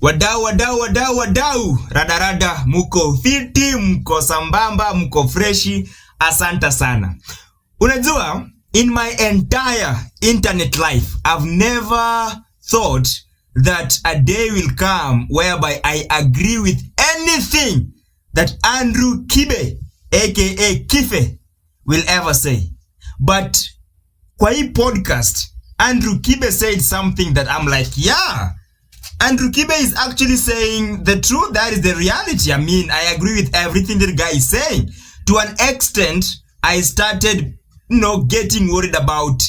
Wadau. Radarada, muko fiti, muko sambamba, muko freshi. Asanta sana. Unajua, in my entire internet life, I've never thought that a day will come whereby I agree with anything that Andrew Kibe, aka Kife, will ever say. But kwa hii podcast, Andrew Kibe said something that I'm like, yeah, Andrew Kibe is actually saying the truth. That is the reality. I mean, I agree with everything that guy is saying. To an extent, I started, getting worried about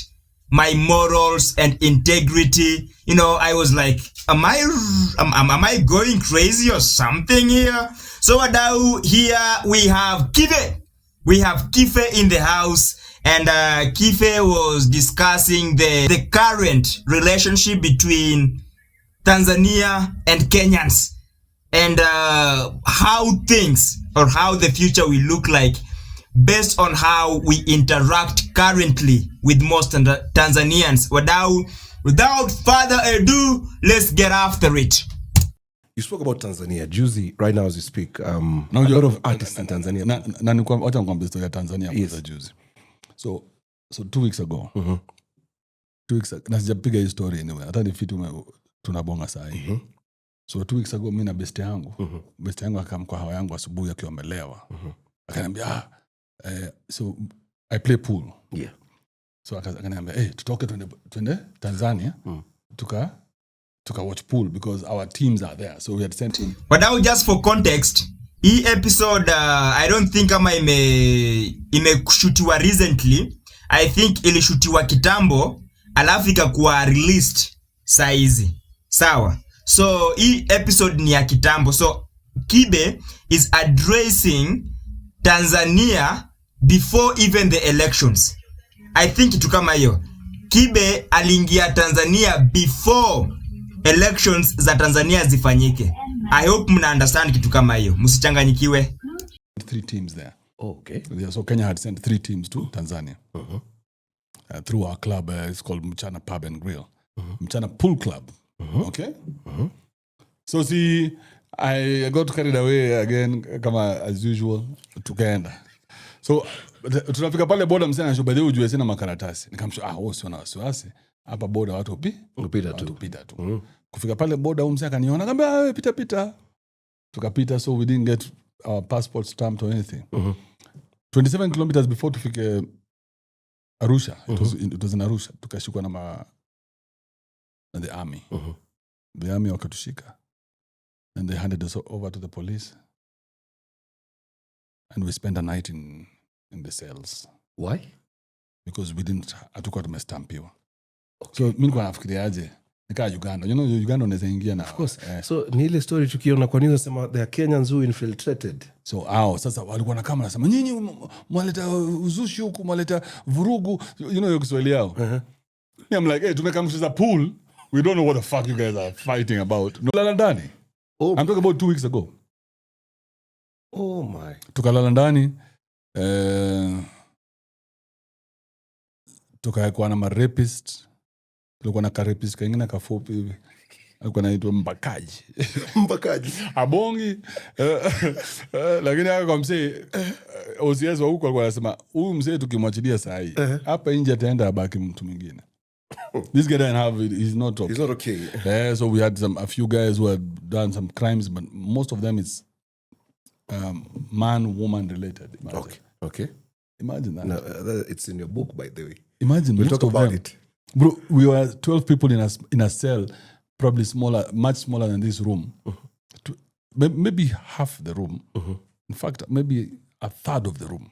my morals and integrity. I was like, am I going crazy or something here? So wadau, here we have Kibe. We have Kife in the house. And Kife was discussing the current relationship between Tanzania and Kenyans, and how things or how the future will look like based on how we interact currently with most Tanzanians. Without further ado, let's get after it. You spoke about Tanzania. Juicy, right now as you speak, a lot of artists in Tanzania. Wacha nikwambie story ya Tanzania kwa juzi. So 2 weeks ago. 2 weeks ago. Na sijapiga hii story anyway. Hata ni fitu tunabonga saa hii. So 2 weeks ago mimi na best yangu. Best yangu akamkwa hawa yangu asubuhi akiwa amelewa. Akaniambia so I play pool. Yeah. So akaniambia tutoke twende Tanzania. Tuka watch pool because our teams are there. So we had sent him. But now just for context, hii episode I don't think kama imeshutiwa recently. I think ilishutiwa kitambo alafu ikakuwa released saa hizi. Sawa. So hii episode ni ya kitambo. So Kibe is addressing Tanzania before even the elections. I think kitu kama hiyo. Kibe aliingia Tanzania before elections za Tanzania zifanyike. I hope mna understand kitu kama hiyo. Msichanganyikiwe. 3 teams there. Oh, okay. Yeah, so Kenya had sent 3 teams to Tanzania. Through our club, it's called Mchana Pub and Grill. Mchana Pool Club. Okay? So see, I got carried away again, kama as usual, tukaenda. So, tunafika pale boda msana anashobadhi ujue sina makaratasi. Nikamsho, sio na wasiwasi. Hapa boda watu pita tu. Kufika pale boda msana akaniona, akaniambia pita. Tukapita, so we didn't get our passport stamped or anything. 27 kilometers before tufike Arusha. It was in Arusha. Tukashikwa na the army. The army wakatushika. And they handed us over to the police. And we spent a night in the cells. Why? Because we didn't, hatukuwa tumestampiwa. Okay. So mimi nilikuwa nafikiriaje nika Uganda. Uganda unaweza ingia na. Of course. So ni ile story tukiona kwa nini nasema there are Kenyans who infiltrated. So sasa walikuwa na kama nasema nyinyi mwaleta uzushi huku, mwaleta vurugu, hiyo Kiswahili yao. I'm like, hey, tumekamshiza pool. We don't know what the fuck you guys are fighting about. No, lala ndani. I'm talking about 2 weeks ago. Oh my. Tukalala ndani. Tukakuwa na marapist. Tulikuwa na karapist kingine kafupi hivi. Alikuwa anaitwa Mbakaji. Abongi. Lakini kwa msee OCS wa huko alikuwa anasema huyu msee tukimwachilia saa hii hapa nje ataenda abaki mtu mwingine. This guy he's not okay. He's not okay. So we had a few guys who had done some crimes, but most of them is man-woman related. Imagine. Okay. Imagine that. No, it's in your book, by the way. Imagine. We'll talk about it. Bro, we were 12 people in a cell, probably much smaller than this room. Maybe half the room. In fact, maybe a third of the room.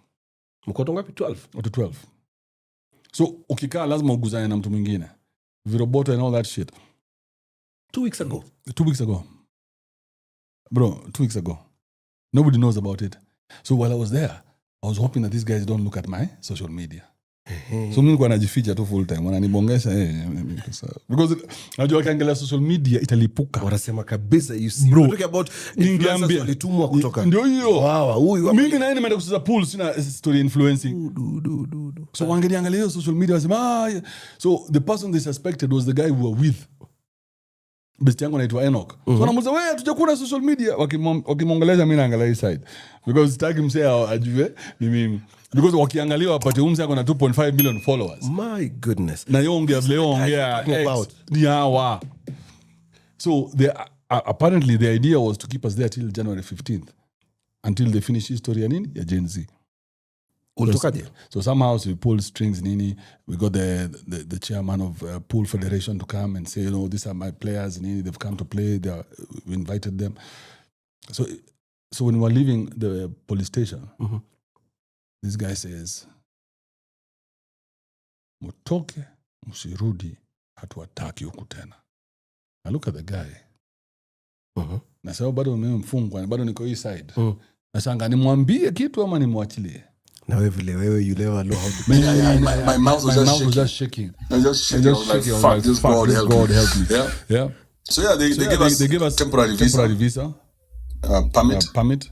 Mkoto ngapi 12? Or 12. So, ukikaa lazima uguzane na mtu mwingine. Viroboto and all that shit. 2 weeks ago. 2 weeks ago. Bro, 2 weeks ago. Nobody knows about it. So while I was there, I was hoping that these guys don't look at my social media. So mimi nilikuwa najificha tu full time. Wananibongesha because najua kaangalia social media italipuka. Wanasema kabisa you see. We're talking about influencers walitumwa kutoka. Ndio hiyo. Huyu mimi na nimeenda kucheza pool sina story influencing. So wangeangalia hiyo social media wasema so the person they suspected was the guy we were with. best yangu anaitwa Enoch. So anamuuliza wewe hatujakuwa social media wakimwangalia mimi naangalia hii side. Because sitaki msee ajue ni mimi. Because wakiangalia wapate umse yako na 2.5 million followers. My goodness. Na yongea about yawa. So apparently the idea was to keep us there till January 15th until they finish history ya nini ya Gen Z. So somehow we pulled strings nini. We got the chairman of Pool Federation to come and say, you know, these are my players nini. They've come to play. We invited them. So when we were leaving the police station, this guy says, "Mutoke, musirudi, hatuwataki huku tena." I look at the guy. Na sababu bado nimemfungwa, bado niko hii side. Nashangaa nimwambie kitu ama nimwachilie. Na wewe you never know how to my mouth was just shaking. I was like, fuck this, God help me. Yeah. So they give us temporary visa. Permit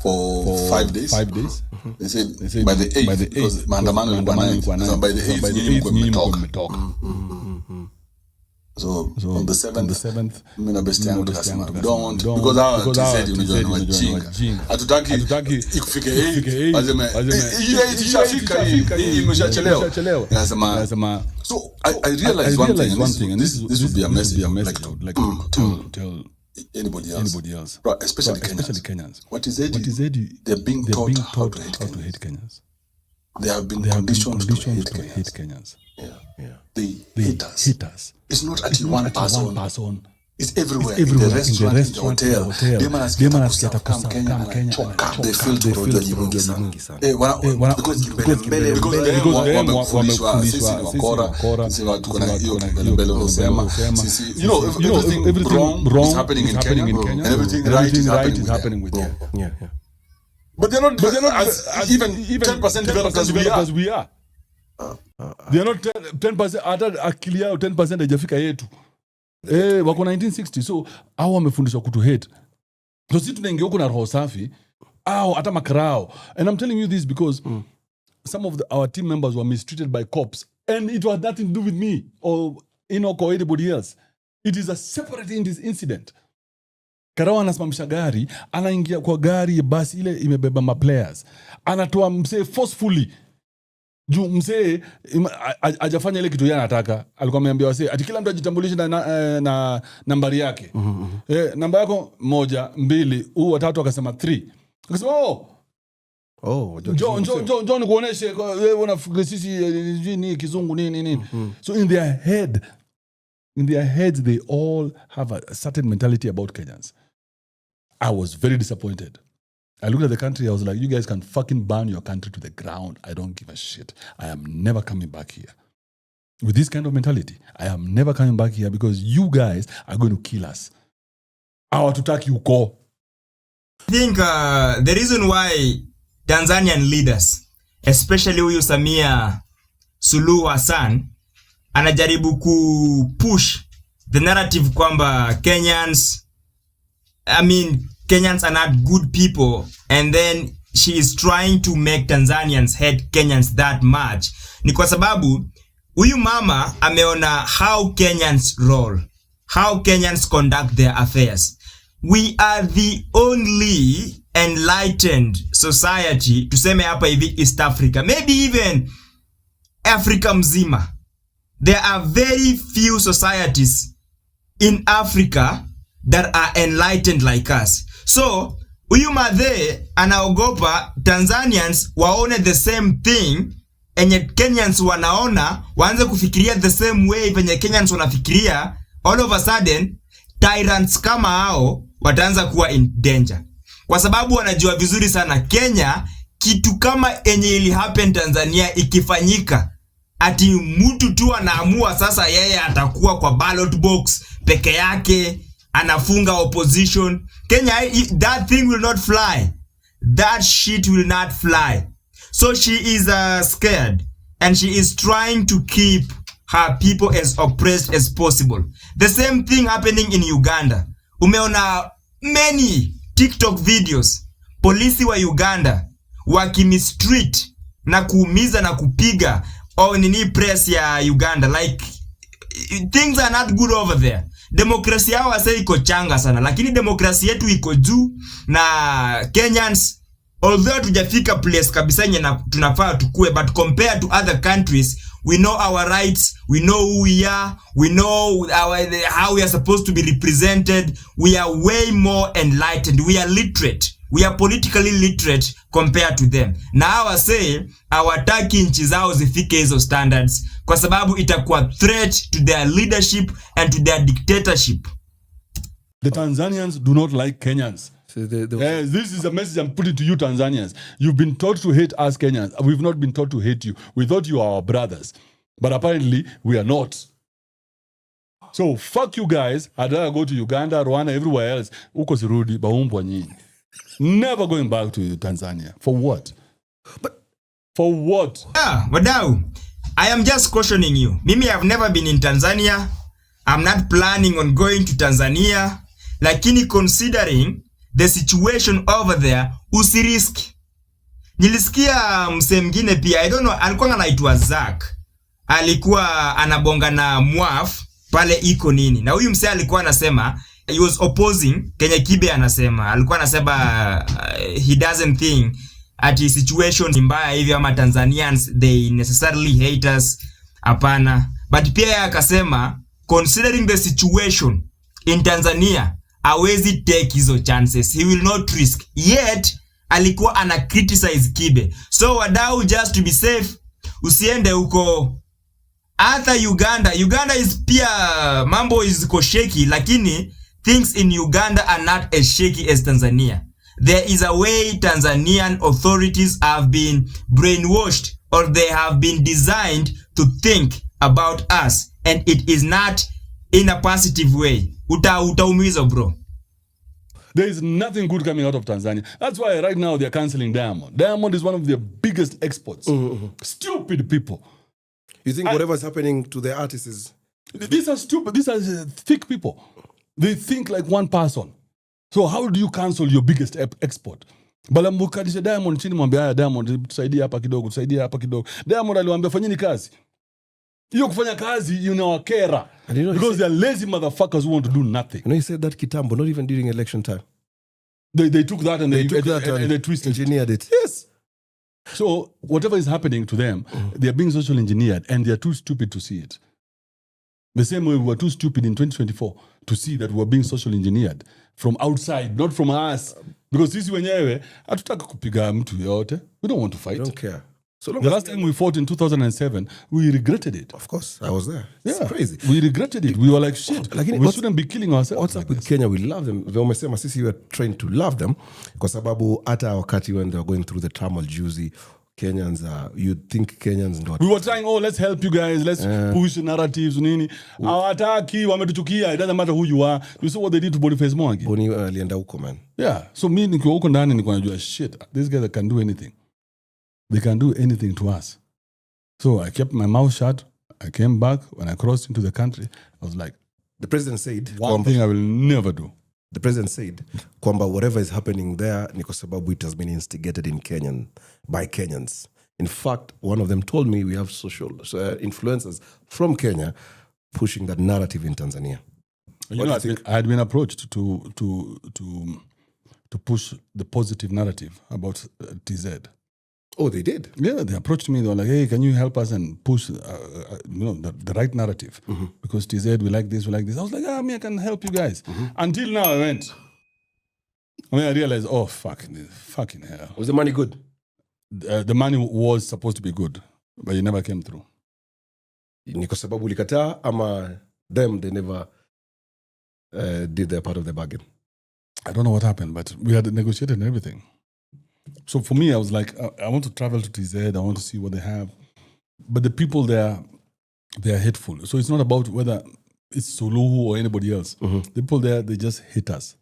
for 5 days. 5 days. They said by the 8th because maandamano ilikuwa 9th. So by the 8th nyinyi mmetoka. So on the 7th mimi na best yangu tukasema we don't want because our said unajua ni wajinga. Hatutaki ikufike 8 lazima ile ishafika hii imeshachelewa. Nasema so I realized one thing and this would be a message like to tell anybody else. Right, especially Kenyans. What is it? They're being taught how to hate Kenyans. They have been conditioned to hate Kenyans. Yeah. They hate us. It's not at one person. It's everywhere. In the restaurant, in the hotel. Dema nasikia come Kenya anachoka. They feel to roja nyingi sana. Because they wamefundishwa sisi ni wakora. Sisi watu kuna hiyo mbele unasema. You know everything wrong is happening in Kenya and everything right is happening with them. Yeah. But they're not even 10% developed as we are. They are not 10%, hata akili yao 10% haijafika yetu. Wako 1960, so hao wamefundishwa kutu hate. So sisi tunaingia huko na roho safi, hata makarao. And I'm telling you this because some of our team members were mistreated by cops and it was nothing to do with me or Enoch or anybody else. It is a separate incident. Karao anasimamisha gari, anaingia kwa gari basi ile imebeba ma players. Anatoa msee forcefully. Juu msee hajafanya ile kitu yeye anataka. Alikuwa ameambia wasee ati kila mtu ajitambulishe na nambari yake. Namba yako 1 2 huu 3 akasema 3. Akasema John nikuoneshe wewe unafikiri sisi ni kizungu nini. So in their heads they all have a certain mentality about Kenyans. I was very disappointed. I looked at the country, I was like, you guys can fucking burn your country to the ground. I don't give a shit. I am never coming back here. With this kind of mentality, I am never coming back here because you guys are going to kill us. Hawatutaki uko. I think the reason why Tanzanian leaders, especially huyu Samia Suluhu Hassan, anajaribu push the narrative kwamba Kenyans are not good people, and then she is trying to make Tanzanians hate Kenyans that much. Ni kwa sababu huyu mama ameona how Kenyans roll, how Kenyans conduct their affairs. We are the only enlightened society, tuseme hapa hivi East Africa, maybe even Africa mzima. There are very few societies in Africa that are enlightened like us. So, huyu madhe anaogopa Tanzanians waone the same thing enye Kenyans wanaona, waanze kufikiria the same way venye Kenyans wanafikiria. All of a sudden, tyrants kama hao wataanza kuwa in danger. Kwa sababu wanajua vizuri sana Kenya, kitu kama enye ili happen Tanzania ikifanyika, ati mtu tu anaamua sasa yeye atakuwa kwa ballot box peke yake, anafunga opposition. Kenya, that thing will not fly. That shit will not fly. So she is scared and she is trying to keep her people as oppressed as possible. The same thing happening in Uganda. Umeona many TikTok videos, polisi wa Uganda wakimistreat na kuumiza na kupiga nini press ya Uganda. Like, things are not good over there. demokrasia yao wase iko changa sana, lakini demokrasia yetu iko juu. Na Kenyans, although tujafika place kabisa yenye tunafaa tukue, but compared to other countries, we know our rights, we know who we are, we know how we are supposed to be represented. We are way more enlightened, we are literate, we are politically literate compared to them. Na hawa say hawataki nchi zao zifike hizo standards kwa sababu itakuwa threat to their leadership and to their dictatorship. The Tanzanians do not like Kenyans. So this is a message I'm putting to you, Tanzanians. You've been taught to hate us Kenyans. We've not been taught to hate you. We thought you are our brothers. But apparently, we are not. So, fuck you guys. I'd rather go to Uganda, Rwanda, everywhere else. Uko sirudi, baumbwa nyinyi. Never going back to Tanzania. For what? But for what? Yeah, wadau, I am just cautioning you. Mimi have never been in Tanzania. I'm not planning on going to Tanzania. Lakini considering the situation over there, usiriski. Nilisikia mse mwingine pia, I don't know, alikuwa anaitwa Zack. Alikuwa anabonga na Mwaf pale iko nini. Na huyu mse alikuwa anasema he was opposing Kenya Kibe anasema. Alikuwa anasema he doesn't think ati situation mbaya hivi ama Tanzanians they necessarily hate us. Hapana. But pia akasema considering the situation in Tanzania, hawezi take hizo chances. He will not risk. Yet alikuwa ana criticize Kibe. So wadau, just to be safe, usiende huko. Hata Uganda is pia mambo is ko shaky, lakini things in Uganda are not as shaky as Tanzania. There is a way Tanzanian authorities have been brainwashed, or they have been designed to think about us, and it is not in a positive way. Utaumiza bro. There is nothing good coming out of Tanzania. That's why right now they are cancelling Diamond. Diamond is one of their biggest exports. Stupid people. You think whatever is happening to the artists is... These are stupid. These are thick people. They think like one person. So how do you cancel your biggest export? Balamukadisha Diamond chini mwambia Diamond tusaidie hapa kidogo, tusaidie hapa kidogo. Diamond aliwaambia fanyeni kazi. Hiyo kufanya kazi inawakera. Because they are lazy motherfuckers who want to do nothing. You know, he said that Kitambo, not even during election time. They took that and they twisted, engineered it. Yes. So whatever is happening to them, they are being social engineered, and they are too stupid to see it. The same way we were too stupid in 2024 to see that we were being social engineered from outside, not from us. Because sisi wenyewe hatutaka kupiga mtu yote. We don't want to fight. We don't care. So the last time we fought in 2007, we regretted it. Of course, I was there. Yeah. It's crazy. We regretted it. We were like, shit, we shouldn't be killing ourselves. What's up with Kenya? We love them. Wamesema sisi we are trained to love them. Kwa sababu hata wakati when they were going through the turmoil juicy, Kenyans, you'd think Kenyans not. We were trying, let's help you guys. Let's push narratives. Nini. Hawataki, wametuchukia. It doesn't matter who you are. You saw what they did to Boniface Mwangi. Boni alienda huko, man. Yeah. So me, nikiwa huko ndani, niko najua, shit, these guys can do anything. They can do anything to us. So I kept my mouth shut. I came back. When I crossed into the country, I was like, the president said, one thing I will never do. The president said, kwamba whatever is happening there, ni kwa sababu it has been instigated by Kenyans. In fact, one of them told me we have social influencers from Kenya pushing that narrative in Tanzania. You know, I had been approached to push the positive narrative about TZ. Oh, they did? Yeah, they approached me. They were like, hey, can you help us and push the right narrative? Because TZ, we like this, we like this. I was like, I can help you guys. Until now, I went. I realized, fucking hell. Was the money good? The money was supposed to be good, but it never came through. Ni kwa sababu ulikataa ama them, they never did their part of the bargain? I don't know what happened, but we had negotiated and everything. So for me, I was like, I want to travel to TZ. I want to see what they have. But the people there, they are hateful. So it's not about whether it's Suluhu or anybody else. The people there, they just hate us.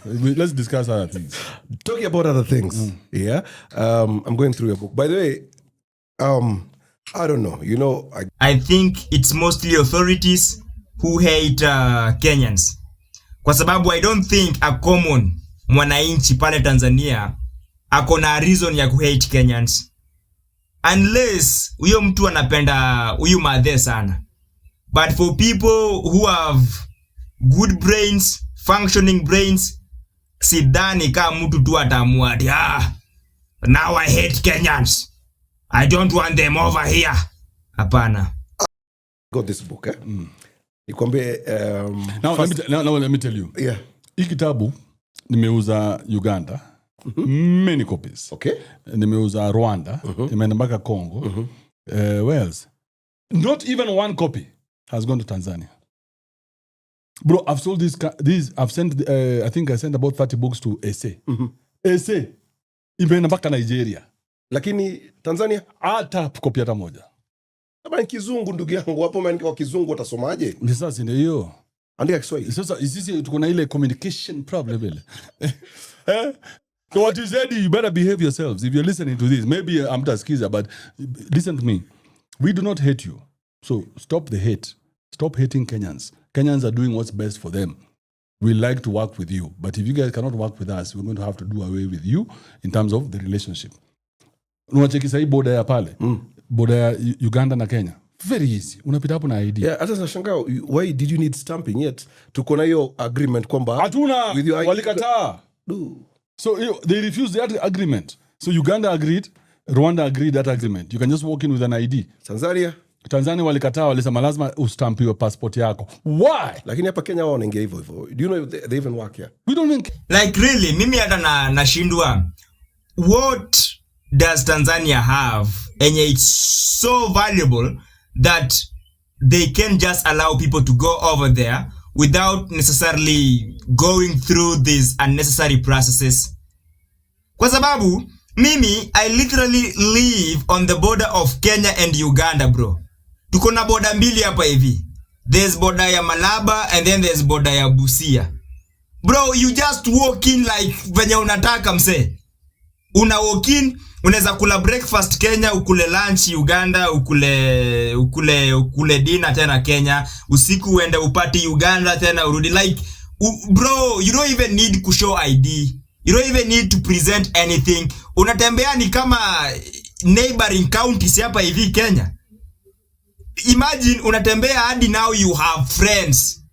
Let's discuss other things. Talking about other things, yeah. I'm going through your book. By the way, I don't know. You know, I think it's mostly authorities who hate Kenyans. Kwa sababu I don't think a common mwananchi pale Tanzania akona reason ya kuhate Kenyans. Unless huyo mtu anapenda huyu madhe sana. But for people who have good brains, functioning brains, sidhani kama mtu tu ataamua ati now I hate Kenyans, I don't want them over here. Hapana. Got this book, eh? Nikwambie now let me tell you. Yeah. Hii kitabu nimeuza Uganda. Many copies. Okay. Nimeuza Rwanda, nimeenda mpaka Congo. Where else? Not even one copy has gone to Tanzania. Bro, I've sold these I've sent I think I sent about 30 books to SA. SA. Imeenda mpaka Nigeria. Lakini Tanzania hata copy hata moja. Kama ni kizungu ndugu yangu, hapo umeandika kwa kizungu utasomaje? Ni sasa ndio hiyo. Andika Kiswahili. Sasa sisi tuko na ile communication problem ile. So what you said, you better behave yourselves. If you're listening to this, maybe I'm just kidding, but listen to me. We do not hate you. So stop the hate. Stop hating Kenyans. Kenyans are doing what's best for them. We like to work with you. But if you guys cannot work with us, we're going to have to do away with you in terms of the relationship. Unacheki sahi border ya pale. Border ya Uganda na Kenya. Very easy. Unapita hapo na ID. Yeah, hata nashangaa, why did you need stamping yet? Tuko na hiyo agreement kwamba hatuna, walikataa. So they refused that agreement. So Uganda agreed, Rwanda agreed that agreement. You can just walk in with an ID. Tanzania walikataa, walisema lazima ustamp your passport yako. Why? Lakini hapa Kenya wao wanaingia hivyo hivyo. Do you know if they even work here? We don't even like really, mimi hata nashindwa. What does Tanzania have? And it's so valuable that they can just allow people to go over there without necessarily going through these unnecessary processes. Kwa sababu mimi I literally live on the border of Kenya and Uganda, bro. Tuko na border mbili hapa hivi. There's border ya Malaba and then there's border ya Busia. Bro, you just walk in like venye unataka mse. Una walk in, unaweza kula breakfast Kenya, ukule lunch Uganda, ukule dinner tena Kenya, usiku uende upati Uganda tena urudi. Like bro, you don't even need to show ID. You don't even need to present anything. Unatembea ni kama neighboring counties hapa hivi Kenya. Imagine unatembea hadi now you have friends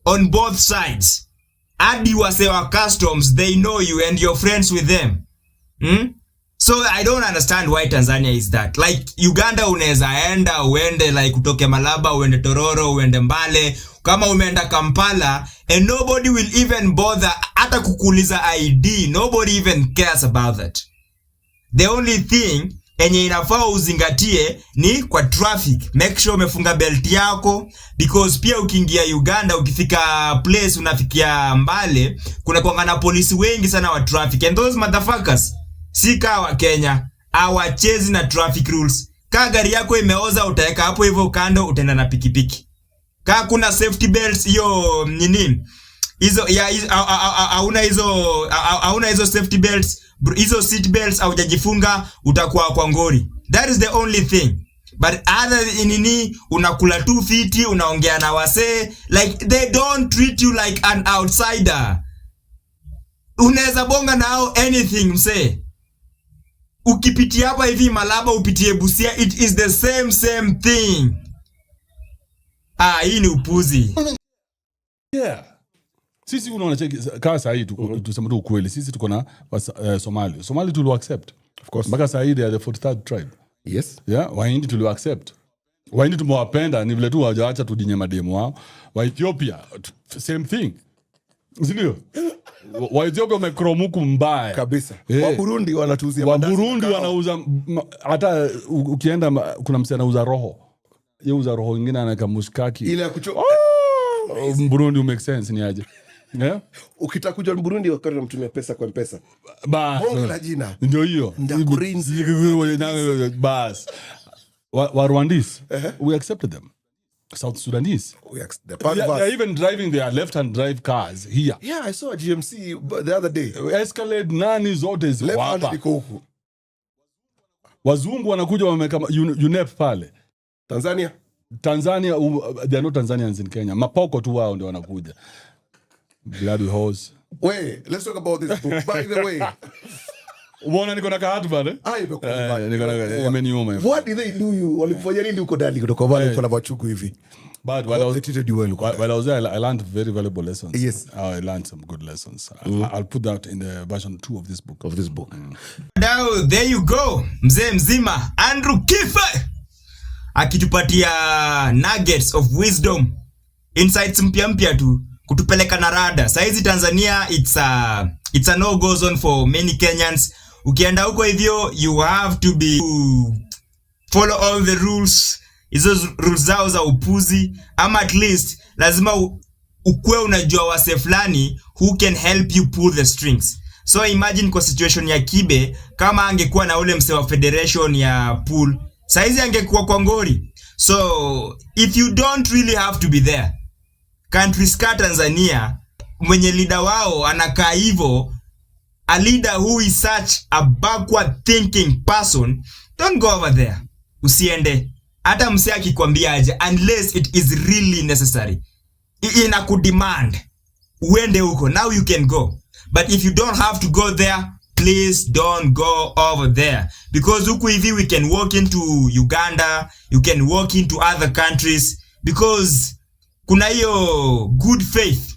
on both sides. Hadi wasewa customs, they know you and you're friends with them. So I don't understand why Tanzania is that. Like Uganda unaweza enda uende like utoke Malaba uende Tororo uende Mbale kama umeenda Kampala and nobody will even bother hata kukuuliza ID. Nobody even cares about that. The only thing enye inafaa uzingatie ni kwa traffic. Make sure umefunga belt yako because pia ukiingia Uganda ukifika place unafikia Mbale kuna kuangana polisi wengi sana wa traffic and those motherfuckers sika wa Kenya hawachezi na traffic rules. Kaa gari yako imeoza utaeka hapo hivyo kando utaenda na pikipiki. Kaa kuna safety belts hiyo nini? Hizo ya hauna hizo safety belts, hizo seat belts haujajifunga utakuwa kwa ngori. That is the only thing. But other nini unakula tu fiti, unaongea na wase like they don't treat you like an outsider. Unaweza bonga nao anything mse. Ukipitia hapa hivi Malaba upitie Busia, it is the same thing. Hii ni upuzi. Yeah. Sisi unaona cheki kaa saa hii tuseme tu ukweli. Sisi tuko na Somali. Somali tulu accept. Of course. Mpaka saa hii they are the 43rd tribe. Yes. Yeah, Wahindi tulu accept. Wahindi tumewapenda ni vile tu hawajaacha tudinye mademu wao. Wa Ethiopia same thing. Usindio? Wa Ethiopia wamekromuku mbaya kabisa. Wa Burundi wanatuuzia mandazi. Wa Burundi wanauza hata ukienda kuna msee anauza roho. Yeye uza roho nyingine anaweka mushkaki. Ile ya kucho. Burundi make sense ni aje. Yeah? Ukitakuja Burundi wakati unamtumia pesa kwa M-Pesa. Bongo la jina. Ndio hiyo. Ndakurinzi. Bas. Wa Rwandese, we accepted them. South Sudanese. They're even driving their left-hand drive cars here. Yeah, I saw a GMC the other day. Escalade nani zote zi wapa. Wazungu wanakuja wameka UNEP pale. Tanzania, they are not Tanzanians in Kenya. Mapoko tu wao ndio wanakuja. Bloody horse. Wait, let's talk about this book. By the way, Umeona niko na kahatu bado? Imeniuma. What did they do you? Walifanya nini huko ndani kutoka wale kwa machuku hivi? But while I was there, I learned very valuable lessons. Yes. I learned some good lessons. I'll put that in the version 2 of this book. Now, there you go. Mzee mzima Andrew Kibe akitupatia nuggets of wisdom, insights mpya tu kutupeleka na rada. Saizi Tanzania, it's a no go zone for many Kenyans. Ukienda huko hivyo, you have to follow all the rules. Hizo rules zao za upuzi, ama at least lazima ukue unajua wase fulani who can help you pull the strings. So imagine kwa situation ya Kibe, kama angekuwa na ule mse wa federation ya pool, saizi angekuwa kwa ngori. So if you don't really have to be there, countries ka Tanzania mwenye leader wao anakaa hivyo, a leader who is such a backward thinking person, don't go over there. Usiende. Hata mse akikwambia aje, unless it is really necessary. Ina kudemand uende huko, now you can go. But if you don't have to go there, please don't go over there. Because huku hivi we can walk into Uganda, you can walk into other countries, because kuna hiyo good faith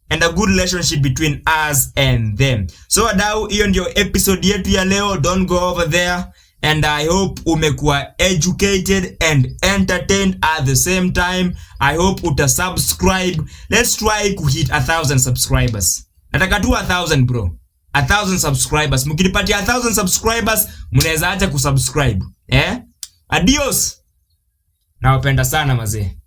and a good relationship between us and them. So wadau, hiyo ndio episode yetu ya leo. Don't go over there. And I hope umekuwa educated and entertained at the same time. I hope utasubscribe. Let's try to hit 1,000 subscribers. Nataka tu 1,000 bro. 1,000 subscribers. Mkinipatia 1,000 subscribers, mnaweza acha kusubscribe. Adios. Nawapenda sana mazee.